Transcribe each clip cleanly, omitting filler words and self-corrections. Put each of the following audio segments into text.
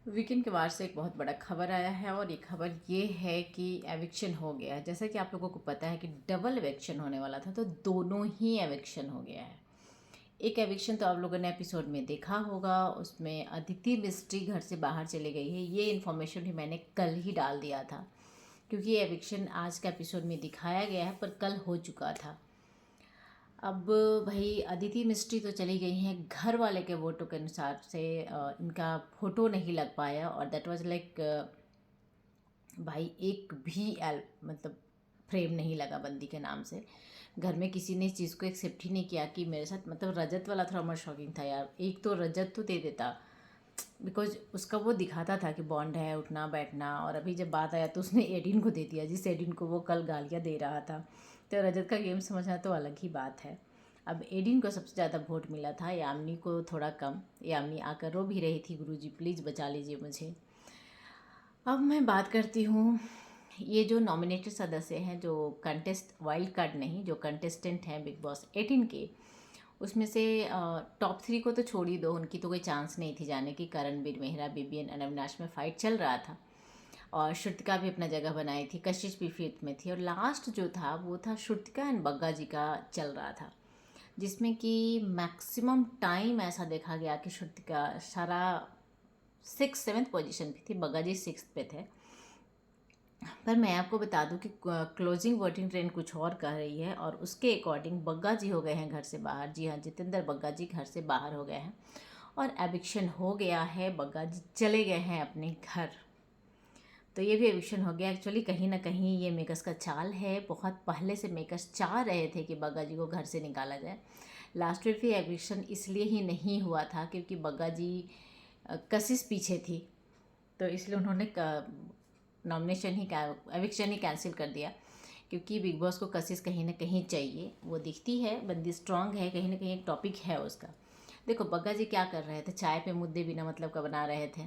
Weekend के बाद से एक बहुत बड़ा खबर आया है और ये खबर ये है कि एविक्शन हो गया है। जैसा कि आप लोगों को पता है कि डबल एविक्शन होने वाला था, तो दोनों ही एविक्शन हो गया है। एक एविक्शन तो आप लोगों ने एपिसोड में देखा होगा, उसमें अदिति मिस्ट्री घर से बाहर चली गई है। ये इन्फॉर्मेशन भी मैंने कल ही डाल दिया था, क्योंकि ये एविक्शन आज का एपिसोड में दिखाया गया है पर कल हो चुका था। अब भाई अदिति मिस्ट्री तो चली गई हैं, घर वाले के वोटों के अनुसार से इनका फोटो नहीं लग पाया और दैट वाज लाइक भाई एक भी मतलब फ्रेम नहीं लगा बंदी के नाम से। घर में किसी ने इस चीज़ को एक्सेप्ट ही नहीं किया कि मेरे साथ, मतलब रजत वाला थोड़ा more शॉकिंग था यार। एक तो रजत तो दे देता, बिकॉज उसका वो दिखाता था कि बॉन्ड है उठना बैठना, और अभी जब बात आया तो उसने एडिन को दे दिया, जिस एडिन को वो कल गालियाँ दे रहा था। तो रजत का गेम समझना तो अलग ही बात है। अब एडिन को सबसे ज़्यादा वोट मिला था, यामिनी को थोड़ा कम। यामिनी आकर रो भी रही थी, गुरुजी प्लीज़ बचा लीजिए मुझे। अब मैं बात करती हूँ, ये जो नॉमिनेटेड सदस्य हैं, जो कंटेस्ट वाइल्ड कार्ड नहीं, जो कंटेस्टेंट हैं बिग बॉस 18 के, उसमें से टॉप 3 को तो छोड़ ही दो, उनकी तो कोई चांस नहीं थी जाने की। करणवीर, मेहरा, बीबीएन, अविनाश में फ़ाइट चल रहा था और श्रुतिका भी अपना जगह बनाई थी, कशिश भी फिफ्थ में थी, और लास्ट जो था वो था श्रुतिका एंड बग्गा जी का चल रहा था, जिसमें कि मैक्सिमम टाइम ऐसा देखा गया कि श्रुतिका सारा 6th-7th पोजीशन पे थी, बग्गा जी 6th पे थे। पर मैं आपको बता दूं कि क्लोजिंग वोटिंग ट्रेंड कुछ और कह रही है और उसके अकॉर्डिंग बग्गा जी हो गए हैं घर से बाहर। जी हाँ, जितेंद्र बग्गा जी घर से बाहर हो गए हैं और एविक्शन हो गया है। बग्गा जी चले गए हैं अपने घर, तो ये भी एविक्शन हो गया। एक्चुअली कहीं ना कहीं ये मेकर्स का चाल है, बहुत पहले से मेकर्स चाह रहे थे कि बग्गा जी को घर से निकाला जाए। लास्ट वीक भी एविक्शन इसलिए ही नहीं हुआ था क्योंकि बग्गा जी कशिश पीछे थी, तो इसलिए उन्होंने नॉमिनेशन ही एविक्शन ही कैंसिल कर दिया, क्योंकि बिग बॉस को कशिश कहीं ना कहीं चाहिए। वो दिखती है बंदी स्ट्रांग है, कहीं ना कहीं एक टॉपिक है उसका। देखो बग्गा जी क्या कर रहे थे, चाय पे मुद्दे बिना मतलब का बना रहे थे।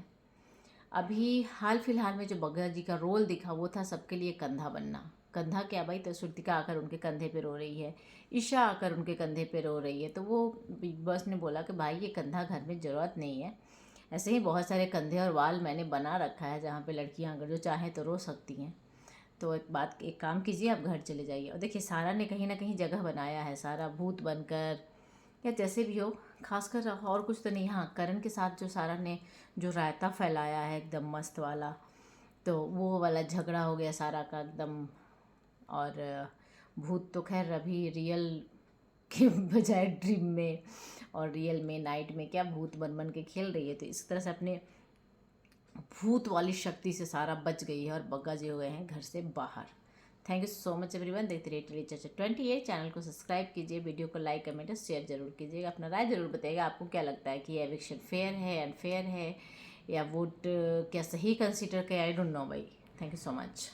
अभी हाल फिलहाल में जो बग्गा जी का रोल दिखा वो था सबके लिए कंधा बनना। कंधा क्या भाई, तो श्रुतिका आकर उनके कंधे पे रो रही है, ईशा आकर उनके कंधे पे रो रही है, तो वो बिग बॉस ने बोला कि भाई ये कंधा घर में ज़रूरत नहीं है। ऐसे ही बहुत सारे कंधे और वाल मैंने बना रखा है जहाँ पे लड़कियाँ अगर जो चाहें तो रो सकती हैं। तो एक काम कीजिए, आप घर चले जाइए। और देखिए सारा ने कहीं ना कहीं जगह बनाया है, सारा भूत बनकर या जैसे भी हो, खासकर और कुछ तो नहीं। हाँ, करण के साथ जो सारा ने जो रायता फैलाया है एकदम मस्त वाला, तो वो वाला झगड़ा हो गया सारा का एकदम। और भूत तो खैर अभी रियल के बजाय ड्रीम में और रियल में नाइट में क्या भूत बन बन के खेल रही है, तो इस तरह से अपने भूत वाली शक्ति से सारा बच गई है और बग्गा जी हो गए हैं घर से बाहर। Thank you so much everyone. देखते रहिए टेली चर्चा 28। चैनल को सब्सक्राइब कीजिए, वीडियो को लाइक कमेंट और शेयर जरूर कीजिएगा। अपना राय जरूर बताइएगा, आपको क्या लगता है कि ये एविक्शन फेयर है, अनफेयर है, या वोट क्या सही कंसिडर किया, आई डोंट नो भाई। Thank you so much.